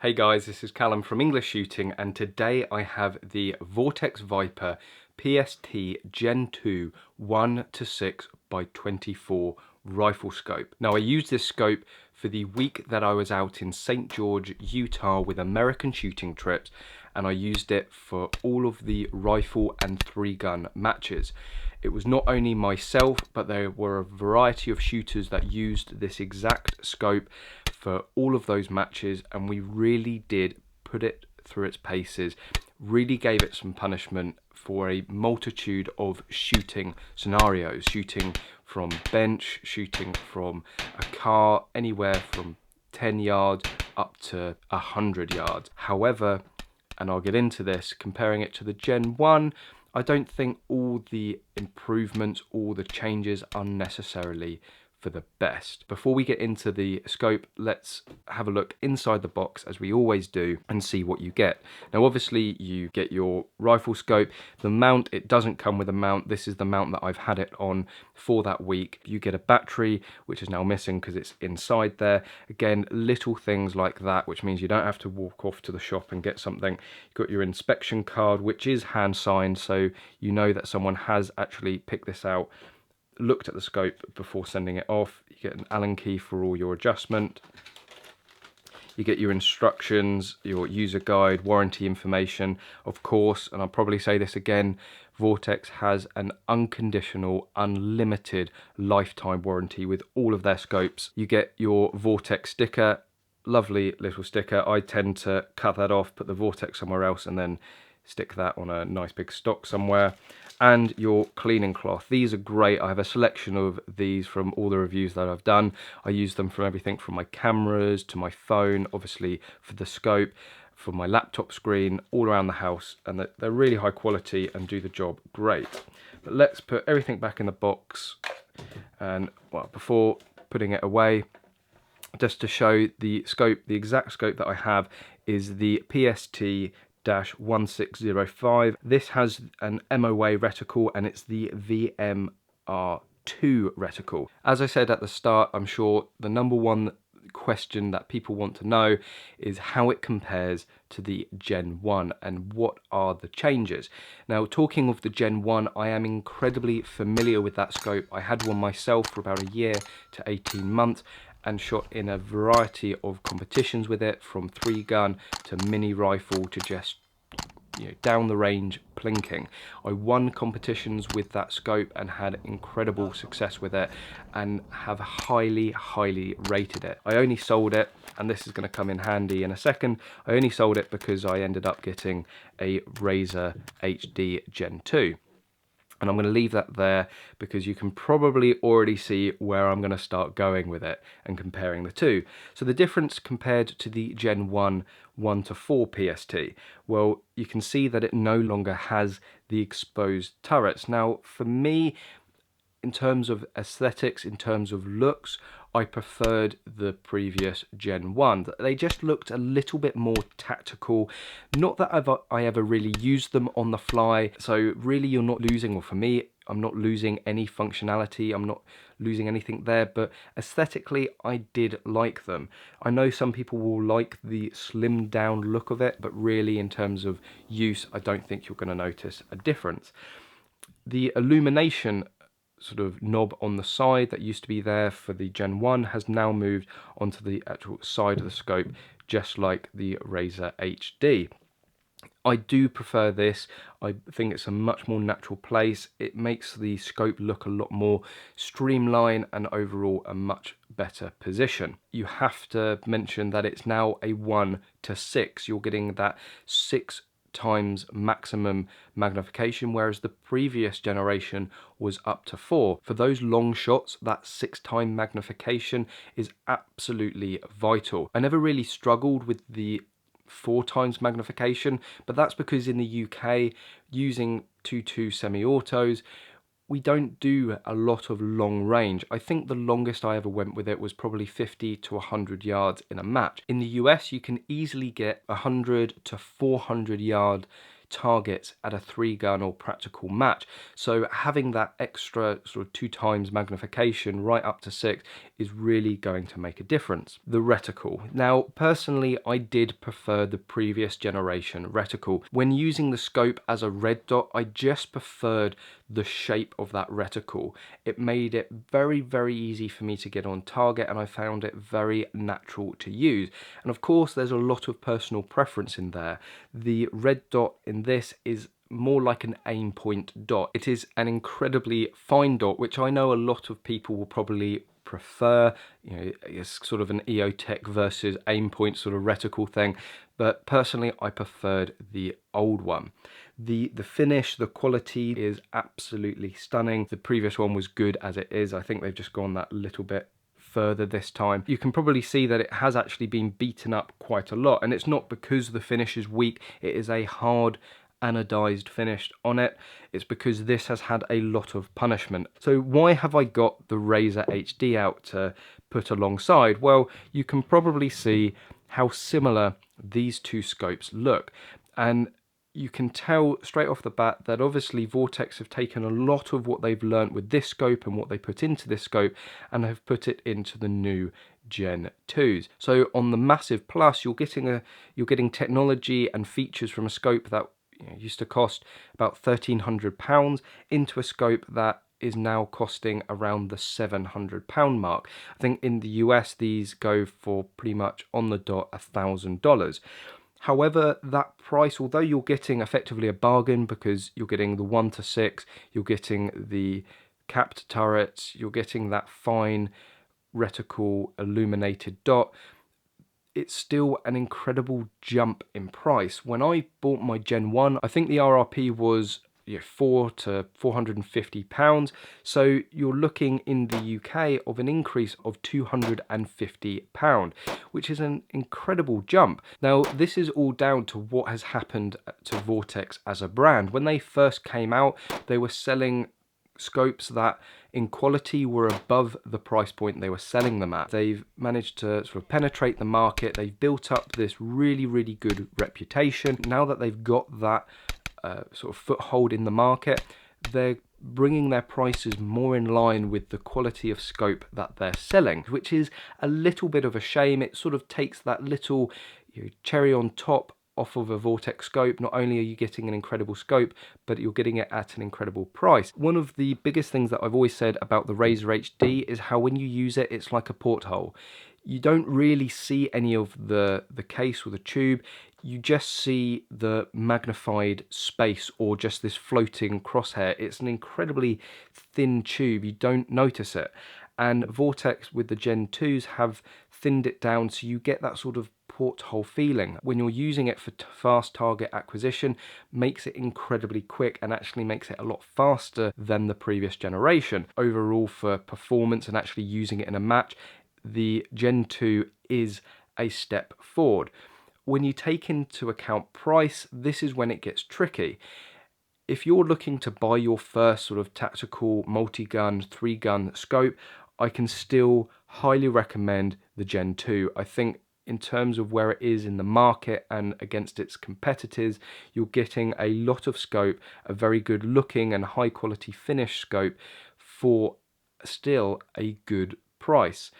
Hey guys, this is Callum from EnglishShooting, and today I have the Vortex Viper PST Gen 2 1:6 by 24 rifle scope. Now I used this scope for the week that I was out in St. George, Utah with American shooting trips, and I used it for all of the rifle and 3-gun matches. It was not only myself, but there were a variety of shooters that used this exact scope for all of those matches, and we really did put it through its paces, really gave it some punishment for a multitude of shooting scenarios, shooting from bench, shooting from a car, anywhere from 10 yards up to 100 yards. However, and I'll get into this, comparing it to the Gen 1, I don't think all the improvements, all the changes are necessarily for the best. Before we get into the scope, let's have a look inside the box as we always do and see what you get. Now obviously you get your rifle scope. The mount, it doesn't come with a mount. This is the mount that I've had it on for that week. You get a battery, which is now missing because it's inside there. Again, little things like that, which means you don't have to walk off to the shop and get something. You've got your inspection card, which is hand signed, so you know that someone has actually picked this out, looked at the scope before sending it off. You get an Allen key for all your adjustment. You get your instructions, your user guide, warranty information, of course, and I'll probably say this again, Vortex has an unconditional, unlimited lifetime warranty with all of their scopes. You get your Vortex sticker, lovely little sticker. I tend to cut that off, put the Vortex somewhere else, and then stick that on a nice big stock somewhere. And your cleaning cloth. These are great. I have a selection of these from all the reviews that I've done. I use them from everything from my cameras to my phone, obviously for the scope, for my laptop screen, all around the house, and they're really high quality and do the job great. But let's put everything back in the box, and well, before putting it away, just to show the scope, the exact scope that I have is the PST 1605. This has an MOA reticle and it's the VMR2 reticle. As I said at the start, I'm sure the number one question that people want to know is how it compares to the Gen 1 and what are the changes. Now, talking of the Gen 1, I am incredibly familiar with that scope. I had one myself for about a year to 18 months and shot in a variety of competitions with it, from 3-gun to mini rifle to just down the range plinking. I won competitions with that scope and had incredible success with it and have highly rated it. I only sold it, and this is going to come in handy in a second, I only sold it because I ended up getting a Razer HD Gen 2. And I'm going to leave that there because you can probably already see where I'm going to start going with it and comparing the two. So the difference compared to the Gen 1 1:4 PST, well, you can see that it no longer has the exposed turrets. Now, for me, in terms of aesthetics, in terms of looks, I preferred the previous Gen 1. They just looked a little bit more tactical. Not that I ever really used them on the fly, so really you're not losing, or for me, I'm not losing any functionality, I'm not losing anything there, but aesthetically, I did like them. I know some people will like the slimmed down look of it, but really in terms of use, I don't think you're going to notice a difference. The illumination sort of knob on the side that used to be there for the Gen 1 has now moved onto the actual side of the scope, just like the Razer HD. I do prefer this. I think it's a much more natural place. It makes the scope look a lot more streamlined and overall a much better position. You have to mention that it's now a 1:6. You're getting that 6 times maximum magnification, whereas the previous generation was up to 4. For those long shots, that 6-time magnification is absolutely vital. I never really struggled with the 4 times magnification, but that's because in the UK, using 2.2 semi-autos, we don't do a lot of long range. I think the longest I ever went with it was probably 50 to 100 yards in a match. In the US, you can easily get 100 to 400 yard targets at a 3-gun or practical match. So having that extra sort of 2 times magnification right up to 6 is really going to make a difference. The reticle. Now, personally, I did prefer the previous generation reticle. When using the scope as a red dot, I just preferred the shape of that reticle. It made it very, very easy for me to get on target, and I found it very natural to use. And of course, there's a lot of personal preference in there. The red dot in this is more like an aim point dot. It is an incredibly fine dot, which I know a lot of people will probably prefer. You know, it's sort of an EOTech versus aim point sort of reticle thing, but personally I preferred the old one. The finish, the quality is absolutely stunning. The previous one was good as it is. I think they've just gone that little bit further this time. You can probably see that it has actually been beaten up quite a lot, and it's not because the finish is weak. It is a hard anodized finish on it. It's because this has had a lot of punishment. So why have I got the Razor HD out to put alongside? Well, you can probably see how similar these two scopes look, and you can tell straight off the bat that obviously Vortex have taken a lot of what they've learnt with this scope and what they put into this scope and have put it into the new Gen 2s. So on the Massive Plus, you're getting technology and features from a scope that used to cost about £1,300 into a scope that is now costing around the £700 mark. I think in the US these go for pretty much on the dot $1,000. However, that price, although you're getting effectively a bargain because you're getting the 1 to 6, you're getting the capped turrets, you're getting that fine reticle illuminated dot, it's still an incredible jump in price. When I bought my Gen 1, I think the RRP was £400 to £450. So you're looking in the UK of an increase of £250, which is an incredible jump. Now, this is all down to what has happened to Vortex as a brand. When they first came out, they were selling scopes that in quality were above the price point they were selling them at. They've managed to sort of penetrate the market. They've built up this really, really good reputation. Now that they've got that sort of foothold in the market, they're bringing their prices more in line with the quality of scope that they're selling, which is a little bit of a shame. It sort of takes that little cherry on top off of a Vortex scope. Not only are you getting an incredible scope, but you're getting it at an incredible price. One of the biggest things that I've always said about the Razor HD is how when you use it, it's like a porthole. You don't really see any of the case or the tube. You just see the magnified space or just this floating crosshair. It's an incredibly thin tube. You don't notice it. And Vortex with the Gen 2s have thinned it down so you get that sort of porthole feeling. When you're using it for fast target acquisition, makes it incredibly quick and actually makes it a lot faster than the previous generation. Overall, for performance and actually using it in a match, the Gen 2 is a step forward. When you take into account price, this is when it gets tricky. If you're looking to buy your first sort of tactical multi-gun, 3-gun scope, I can still highly recommend the Gen 2. I think in terms of where it is in the market and against its competitors, you're getting a lot of scope, a very good looking and high quality finish scope for still a good price.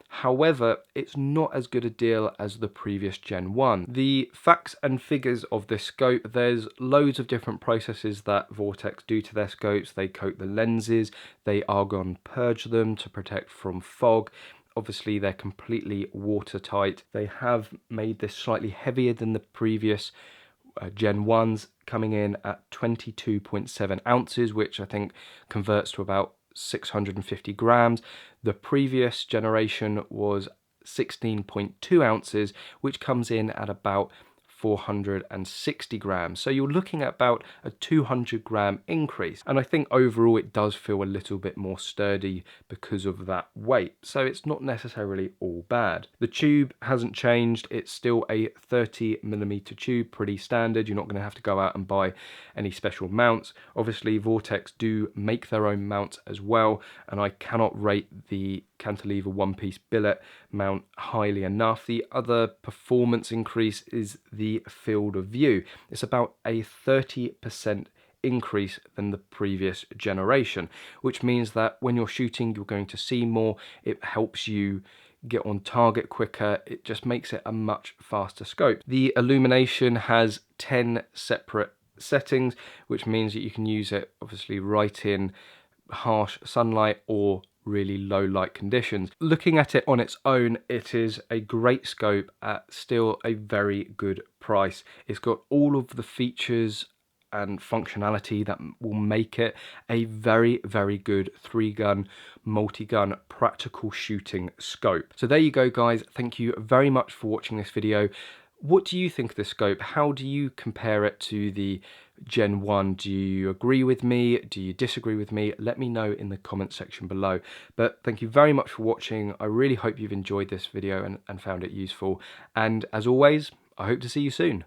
However, it's not as good a deal as the previous Gen 1. The facts and figures of this scope, there's loads of different processes that Vortex do to their scopes. They coat the lenses, they argon purge them to protect from fog. Obviously, they're completely watertight. They have made this slightly heavier than the previous Gen 1s, coming in at 22.7 ounces, which I think converts to about 650 grams. The previous generation was 16.2 ounces, which comes in at about 460 grams. So you're looking at about a 200 gram increase. And I think overall it does feel a little bit more sturdy because of that weight. So it's not necessarily all bad. The tube hasn't changed. It's still a 30mm tube, pretty standard. You're not going to have to go out and buy any special mounts. Obviously Vortex do make their own mounts as well, and I cannot rate the cantilever one-piece billet mount highly enough. The other performance increase is the the field of view. It's about a 30% increase than the previous generation, which means that when you're shooting, you're going to see more. It helps you get on target quicker. It just makes it a much faster scope. The illumination has 10 separate settings, which means that you can use it obviously right in harsh sunlight or really low light conditions. Looking at it on its own, it is a great scope at still a very good price. It's got all of the features and functionality that will make it a very, very good 3-gun, multi-gun practical shooting scope. So there you go, guys. Thank you very much for watching this video. What do you think of this scope? How do you compare it to the Gen 1? Do you agree with me? Do you disagree with me? Let me know in the comment section below. But thank you very much for watching. I really hope you've enjoyed this video and found it useful. And as always, I hope to see you soon.